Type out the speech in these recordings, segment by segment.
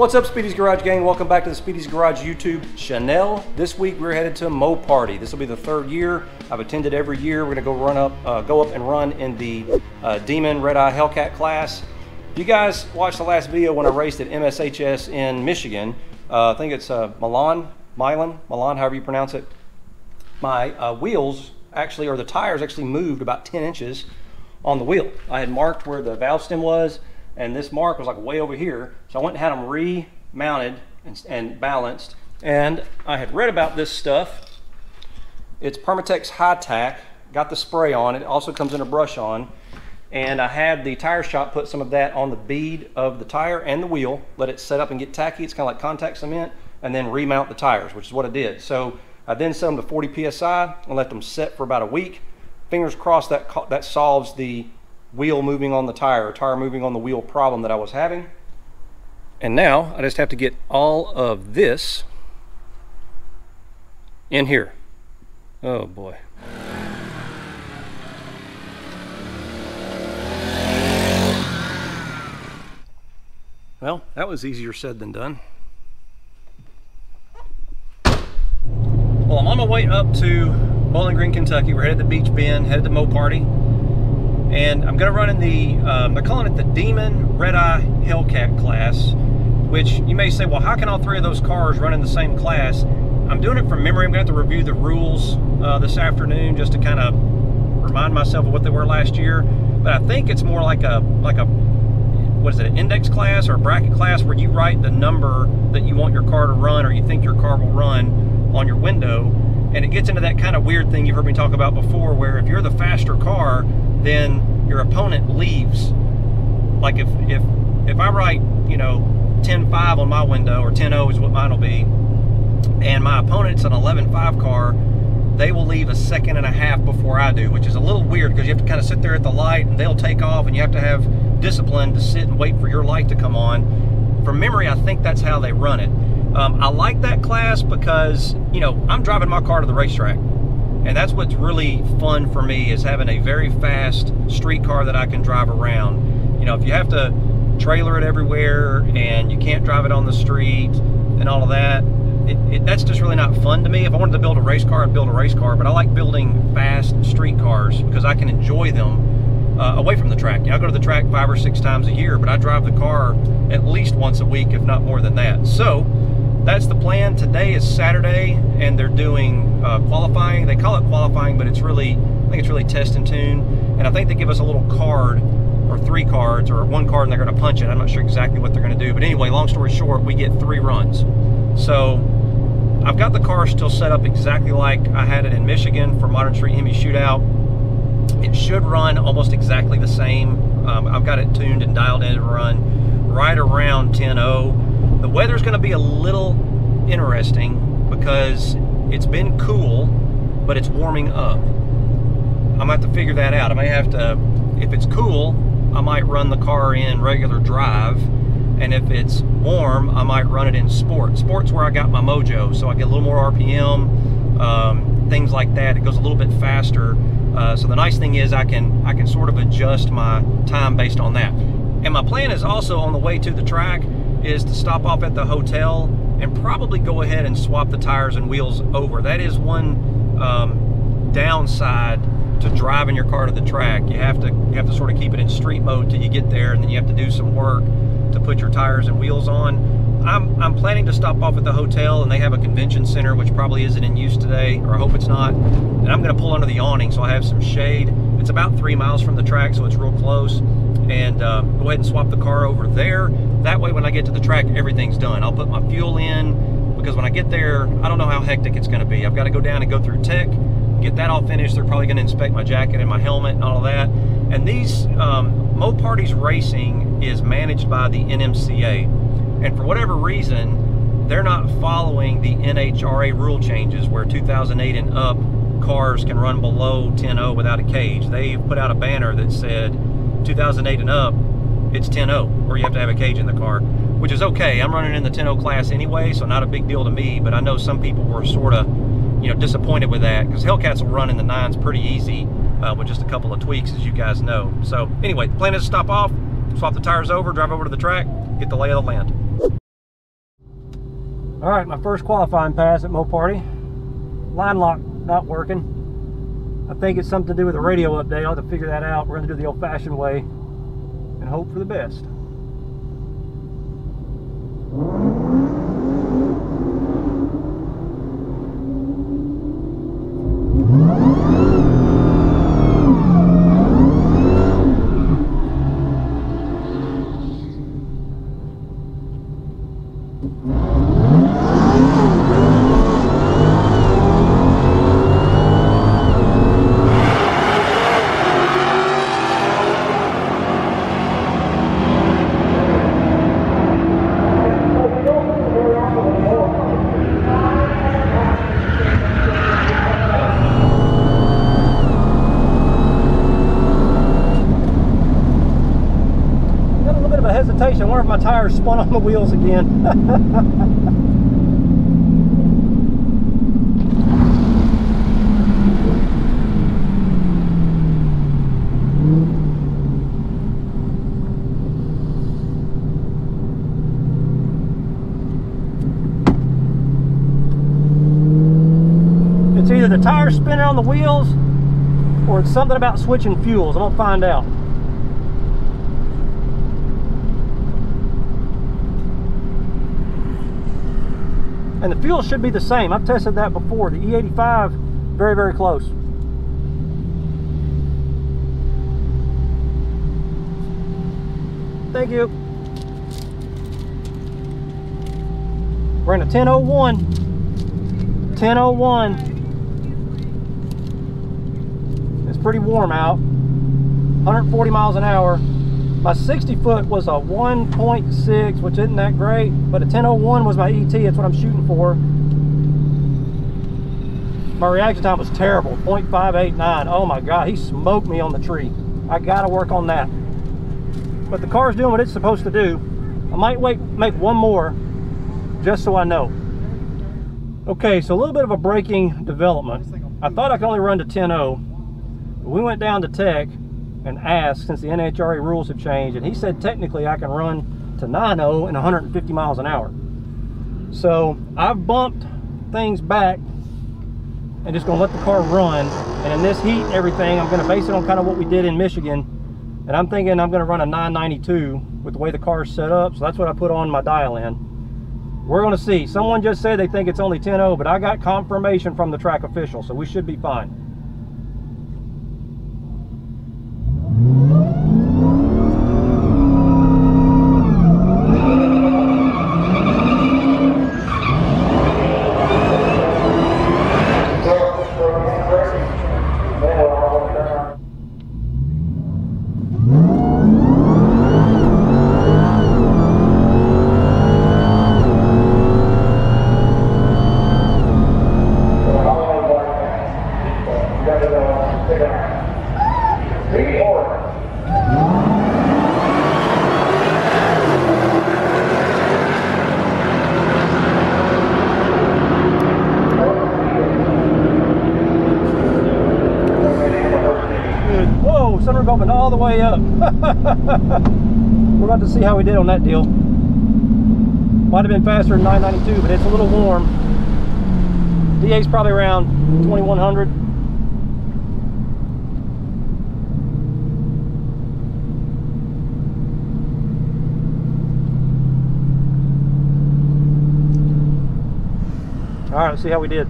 What's up, Speedy's Garage gang? Welcome back to the Speedy's Garage YouTube channel. This week we're headed to Moparty. This will be the third year. I've attended every year. We're gonna go up and run in the Demon Red Eye Hellcat class. You guys watched the last video when I raced at MSHS in Michigan. I think it's Milan, however you pronounce it. My wheels actually, or the tires actually moved about 10 inches on the wheel. I had marked where the valve stem was, and this mark was like way over here. So I went and had them remounted and balanced. And I had read about this stuff. It's Permatex High Tack. Got the spray on. It also comes in a brush on. And I had the tire shop put some of that on the bead of the tire and the wheel, let it set up and get tacky. It's kind of like contact cement, and then remount the tires, which is what I did. So I then set them to 40 PSI and let them set for about a week. Fingers crossed that solves the wheel moving on the tire, or tire moving on the wheel problem that I was having. And now I just have to get all of this in here. Oh boy. Well, that was easier said than done. Well, I'm on my way up to Bowling Green, Kentucky. We're headed to Beach Bend, headed to Moparty. And I'm gonna run in the, they're calling it the Demon Red Eye Hellcat class, which you may say, well, how can all three of those cars run in the same class? I'm doing it from memory. I'm gonna have to review the rules this afternoon just to kind of remind myself of what they were last year. But I think it's more like a, what is it, an index class or a bracket class, where you write the number that you want your car to run, or you think your car will run, on your window. And it gets into that kind of weird thing you've heard me talk about before, where if you're the faster car, then your opponent leaves. Like if I write, you know, 10.5 on my window, or 10.0 is what mine will be, and my opponent's an 11.5 car, they will leave a second and a half before I do, which is a little weird because you have to kind of sit there at the light and they'll take off, and you have to have discipline to sit and wait for your light to come on. From memory, I think that's how they run it. I like that class because, you know, I'm driving my car to the racetrack. And that's what's really fun for me, is having a very fast street car that I can drive around. You know, if you have to trailer it everywhere and you can't drive it on the street and all of that, that's just really not fun to me. If I wanted to build a race car, I'd build a race car, but I like building fast street cars because I can enjoy them away from the track. You know, I go to the track 5 or 6 times a year, but I drive the car at least once a week, if not more than that. So that's the plan. Today is Saturday, and they're doing qualifying. They call it qualifying, but it's really, I think it's really test and tune. And I think they give us a little card, or 3 cards, or 1 card, and they're going to punch it. I'm not sure exactly what they're going to do. But anyway, long story short, we get 3 runs. So I've got the car still set up exactly like I had it in Michigan for Modern Street Hemi Shootout. It should run almost exactly the same. I've got it tuned and dialed in to run right around 10.0. The weather's going to be a little interesting because it's been cool, but it's warming up. I'm going to have to figure that out. I may have to, if it's cool, I might run the car in regular drive, and if it's warm, I might run it in sport. Sport's where I got my mojo, so I get a little more RPM, things like that. It goes a little bit faster. So the nice thing is I can sort of adjust my time based on that. And my plan is also, on the way to the track, is to stop off at the hotel and probably go ahead and swap the tires and wheels over. That is one downside to driving your car to the track. You have to sort of keep it in street mode till you get there, and then you have to do some work to put your tires and wheels on. I'm planning to stop off at the hotel, and they have a convention center which probably isn't in use today, or I hope it's not. And I'm going to pull under the awning so I have some shade. It's about 3 miles from the track, so it's real close. And go ahead and swap the car over there. That way when I get to the track, everything's done. I'll put my fuel in, because when I get there, I don't know how hectic it's going to be. I've got to go down and go through tech, get that all finished. They're probably going to inspect my jacket and my helmet and all of that. And these Moparty's racing is managed by the NMCA. And for whatever reason, they're not following the NHRA rule changes, where 2008 and up cars can run below 10.0 without a cage. They put out a banner that said 2008 and up, it's 10.0, or you have to have a cage in the car, which is okay. I'm running in the 10.0 class anyway, so not a big deal to me, but I know some people were sort of, you know, disappointed with that, because Hellcats will run in the 9s pretty easy with just a couple of tweaks, as you guys know. So anyway, the plan is to stop off, swap the tires over, drive over to the track, get the lay of the land. All right, my first qualifying pass at Moparty. Line lock not working. I think it's something to do with the radio update. I'll have to figure that out. We're going to do the old-fashioned way and hope for the best. I wonder if my tires spun on the wheels again. It's either the tires spinning on the wheels or it's something about switching fuels. I'm gonna find out. And the fuel should be the same. I've tested that before. The E85, very, very close. Thank you. We're in a 1001. 1001. It's pretty warm out. 140 miles an hour. My 60 foot was a 1.6, which isn't that great, but a 1001 was my ET. That's what I'm shooting for. My reaction time was terrible, 0.589. Oh my God, he smoked me on the tree. I gotta work on that. But the car's doing what it's supposed to do. I might make one more, just so I know. Okay, so a little bit of a braking development. I thought I could only run to 10.0. We went down to tech and asked, since the NHRA rules have changed, and he said technically I can run to 9.0 and 150 miles an hour. So I've bumped things back and just gonna let the car run. And in this heat and everything, I'm gonna base it on kind of what we did in Michigan. And I'm thinking I'm gonna run a 992 with the way the car is set up. So that's what I put on my dial in. We're gonna see. Someone just said they think it's only 10.0, but I got confirmation from the track official, so we should be fine. Sunroof opened all the way up. We're about to see how we did on that deal. Might have been faster than 992, but it's a little warm. DA's probably around 2100. All right, let's see how we did.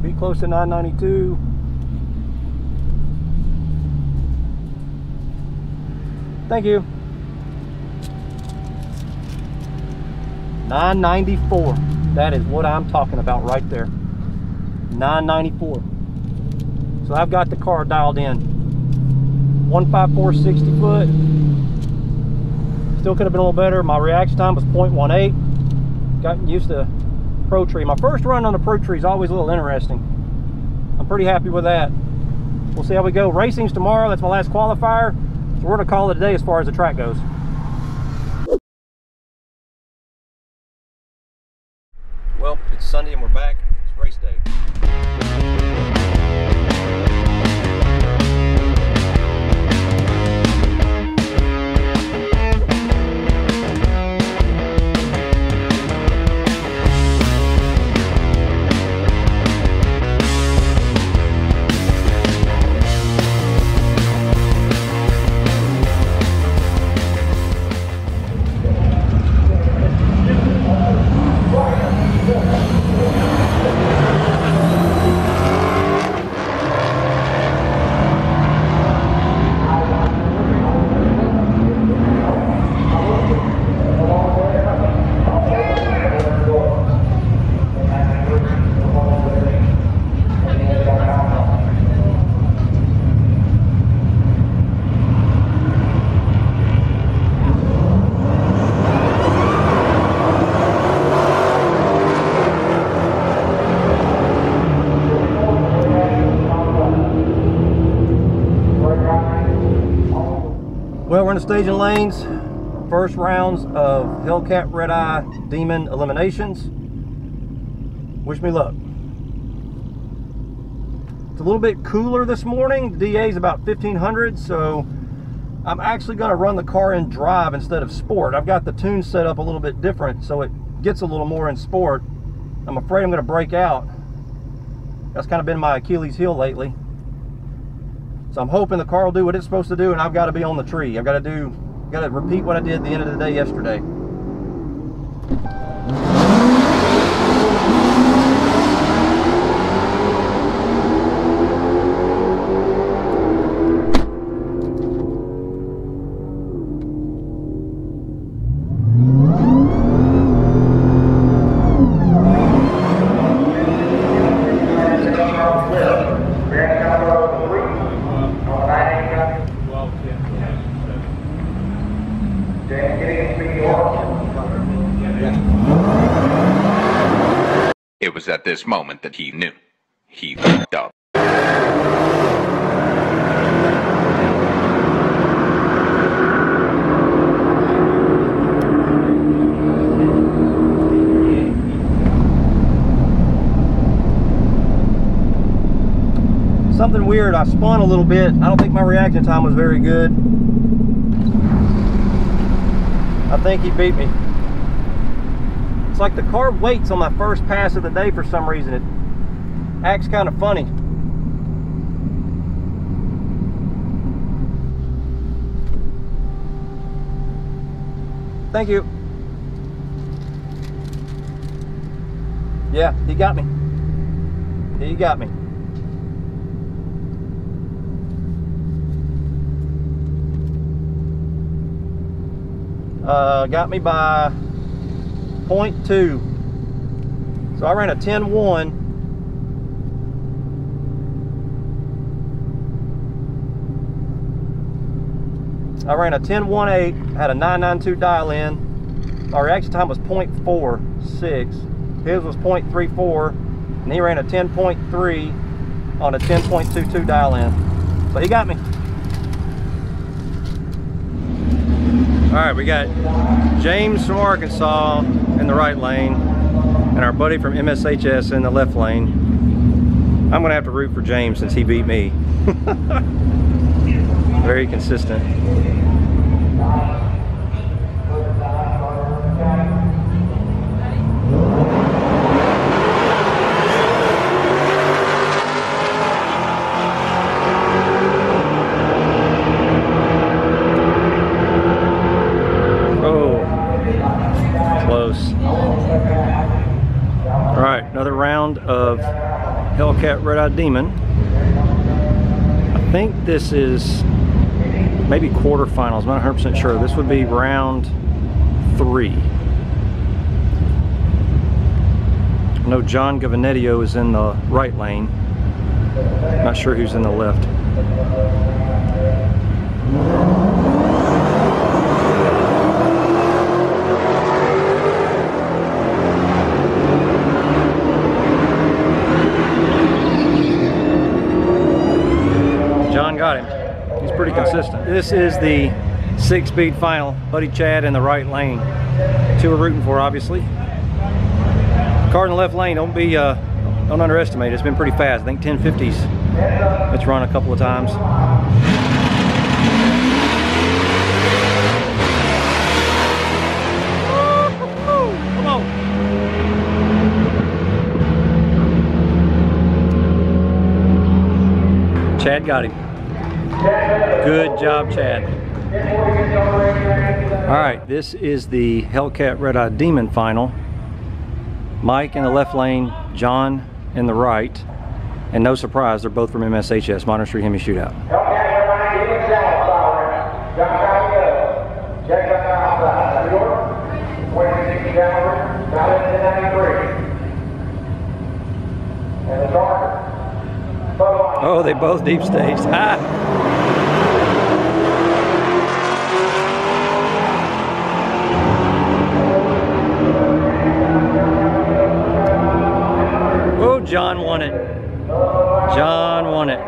Be close to 992. Thank you. 994. That is what I'm talking about right there. 994. So I've got the car dialed in. 154, 60 foot. Still could have been a little better. My reaction time was 0.18. Gotten used to Pro Tree. My first run on the Pro Tree is always a little interesting. I'm pretty happy with that. We'll see how we go. Racing's tomorrow. That's my last qualifier. So we're going to call it a day as far as the track goes. Well, it's Sunday and we're back. It's race day. Well, we're in the staging lanes. First rounds of Hellcat Red Eye Demon eliminations. Wish me luck. It's a little bit cooler this morning. The DA is about 1500, so I'm actually going to run the car in drive instead of sport. I've got the tune set up a little bit different, so it gets a little more in sport. I'm afraid I'm going to break out. That's kind of been my Achilles heel lately. So I'm hoping the car will do what it's supposed to do, and I've got to be on the tree. I've got to repeat what I did at the end of the day yesterday. It was at this moment that he knew. He fucked up. Something weird, I spun a little bit. I don't think my reaction time was very good. I think he beat me. It's like the car waits on my first pass of the day for some reason. It acts kind of funny. Thank you. Yeah, he got me. He got me. Got me by 0.2. So I ran a 10.1. I ran a 10.18, had a 992 dial in. Our reaction time was 0.46. His was 0.34, and he ran a 10.3 on a 10.22 dial in. So he got me. All right, we got James from Arkansas in the right lane and our buddy from MSHS in the left lane. I'm gonna have to root for James since he beat me. Very consistent. Another round of Hellcat Red Eye Demon. I think this is maybe quarterfinals, I'm not 100% sure. This would be round 3. I know John Gavinetio is in the right lane. Not sure who's in the left. Got him. He's pretty consistent. This is the 6-speed final. Buddy Chad in the right lane. 2 we're rooting for, obviously. Car in the left lane, don't underestimate it. It's been pretty fast. I think 1050s. It's run a couple of times. Come on. Chad got him. Good job, Chad. All right, this is the Hellcat Red Eye Demon final. Mike in the left lane, John in the right. And no surprise, they're both from MSHS, Modern Street Hemi Shootout. Oh, they both deep staged. Ha! Oh, John won it. John won it.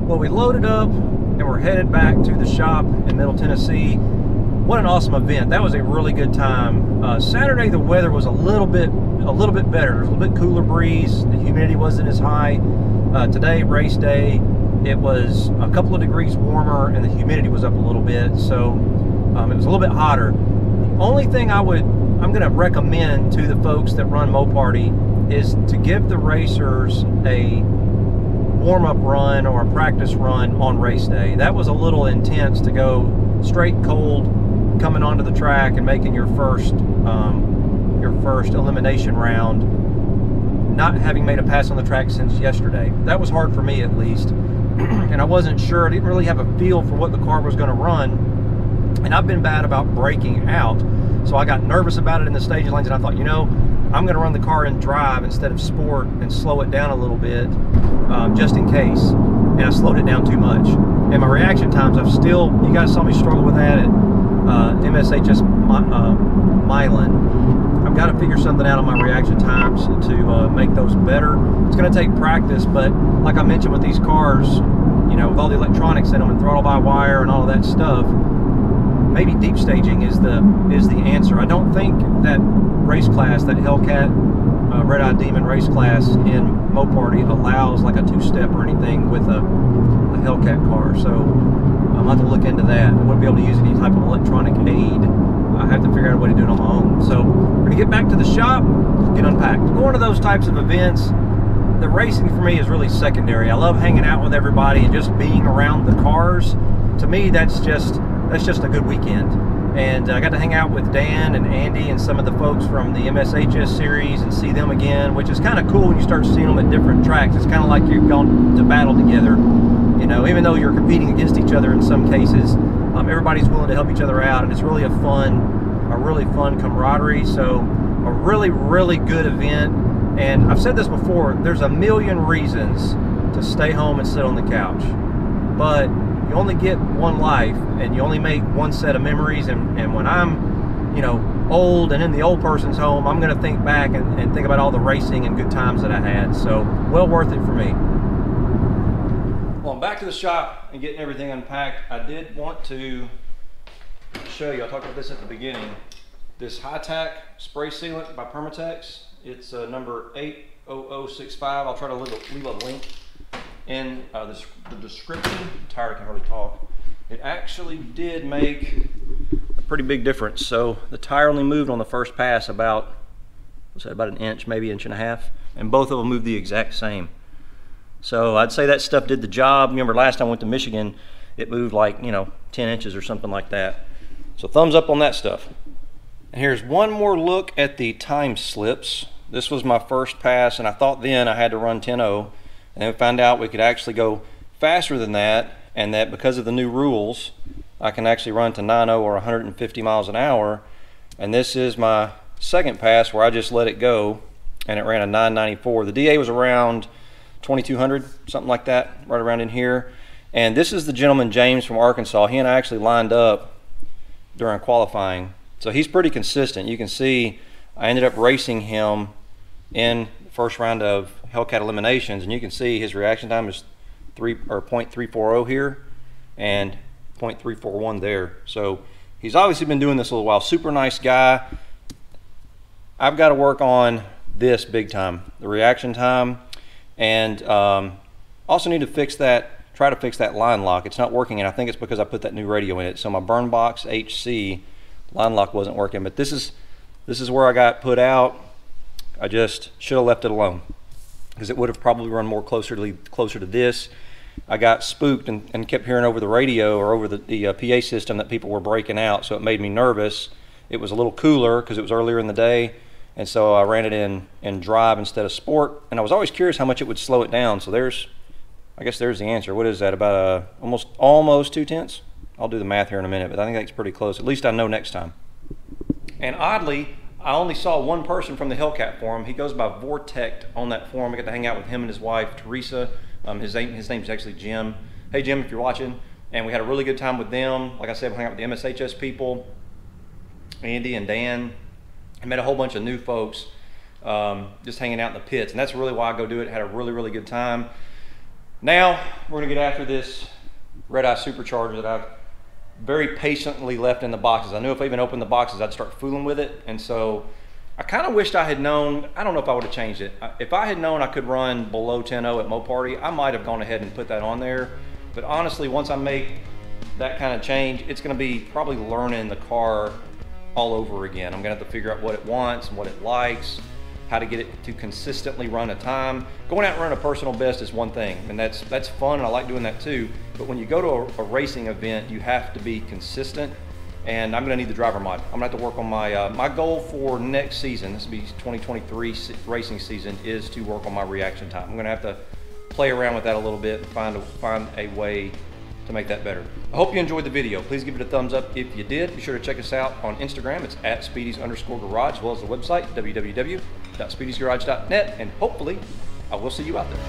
Well, we loaded up and we're headed back to the shop in Middle Tennessee. What an awesome event. That was a really good time. Saturday, the weather was a little bit better. There was a little bit cooler breeze. The humidity wasn't as high. Today, race day, it was a couple of degrees warmer and the humidity was up a little bit. So it was a little bit hotter. The only thing I'm going to recommend to the folks that run Moparty is to give the racers a warm-up run or a practice run on race day. That was a little intense to go straight cold coming onto the track and making your first elimination round, not having made a pass on the track since yesterday. That was hard for me, at least. And I wasn't sure, I didn't really have a feel for what the car was going to run, and I've been bad about breaking out, so I got nervous about it in the staging lanes, and I thought, you know, I'm going to run the car in drive instead of sport and slow it down a little bit, just in case. And I slowed it down too much. And my reaction times, you guys saw me struggle with that at MSHS Milan. I've got to figure something out on my reaction times to make those better. It's going to take practice, but like I mentioned with these cars, you know, with all the electronics in them and throttle by wire and all of that stuff, maybe deep staging is the answer. I don't think that race class, that Hellcat Red Eye Demon race class in Moparty allows like a two-step or anything with a Hellcat car. So I'll have to look into that. I wouldn't be able to use any type of electronic aid. I have to figure out a way to do it on my own. So we're gonna get back to the shop, get unpacked. Going to those types of events, the racing for me is really secondary. I love hanging out with everybody and just being around the cars. To me, that's just a good weekend. And I got to hang out with Dan and Andy and some of the folks from the MSHS series and see them again, which is kind of cool when you start seeing them at different tracks. It's kind of like you've gone to battle together. You know, even though you're competing against each other in some cases, everybody's willing to help each other out, and it's really a really fun camaraderie. So a really, really good event. And I've said this before, there's a million reasons to stay home and sit on the couch, but you only get one life and you only make one set of memories. And when I'm, you know, old and in the old person's home, I'm going to think back and think about all the racing and good times that I had. So well worth it for me. Well, I'm back to the shop and getting everything unpacked. I did want to show you, I talked about this at the beginning, this high-tack spray sealant by Permatex. It's number 80065. I'll try to leave a link in the description. I'm tired, I can hardly talk. It actually did make a pretty big difference. So the tire only moved on the first pass about an inch, maybe inch and a half, and both of them moved the exact same. So I'd say that stuff did the job. Remember last time I went to Michigan, it moved like, you know, 10 inches or something like that. So thumbs up on that stuff. And here's one more look at the time slips. This was my first pass, and I thought then I had to run 10.0. And then we found out we could actually go faster than that, and that because of the new rules, I can actually run to 9.0 or 150 miles an hour. And this is my second pass where I just let it go, and it ran a 994. The DA was around 2200, something like that, right around in here. And this is the gentleman, James from Arkansas. He and I actually lined up during qualifying. So he's pretty consistent. You can see I ended up racing him in the first round of Hellcat eliminations, and you can see his reaction time is 0.340 here and 0.341 there. So he's obviously been doing this a little while. Super nice guy. I've got to work on this big time, the reaction time, and also need to try to fix that line lock. It's not working, and I think it's because I put that new radio in it. So my Burn Box HC line lock wasn't working, but this is where I got put out. I just should have left it alone, because it would have probably run more closer to this. I got spooked and kept hearing over the radio or over the PA system that people were breaking out, so it made me nervous. It was a little cooler because it was earlier in the day, and so I ran it in drive instead of sport, and I was always curious how much it would slow it down. So I guess there's the answer. What is that, about almost 2/10? I'll do the math here in a minute, but I think that's pretty close. At least I know next time. And oddly, I only saw one person from the Hellcat forum. He goes by Vortect on that forum. I got to hang out with him and his wife, Teresa. His name's actually Jim. Hey Jim, if you're watching. And we had a really good time with them. Like I said, we hung out with the MSHS people, Andy and Dan. I met a whole bunch of new folks just hanging out in the pits. And that's really why I go do it. Had a really, really good time. Now we're gonna get after this Red Eye Supercharger that I've very patiently left in the boxes. I knew if I even opened the boxes, I'd start fooling with it. And so I kind of wished I had known, I don't know if I would have changed it. If I had known I could run below 10.0 at Moparty, I might have gone ahead and put that on there. But honestly, once I make that kind of change, it's gonna be probably learning the car all over again. I'm gonna have to figure out what it wants and what it likes, how to get it to consistently run a time. Going out and running a personal best is one thing, and that's fun, and I like doing that too. But when you go to a racing event, you have to be consistent, and I'm gonna need the driver mod. I'm gonna have to work on my, my goal for next season, this will be 2023 racing season, is to work on my reaction time. I'm gonna have to play around with that a little bit and find a way to make that better. I hope you enjoyed the video. Please give it a thumbs up if you did. Be sure to check us out on Instagram. It's at Speedy's_garage, as well as the website, www.speedysgarage.net, and hopefully I will see you out there.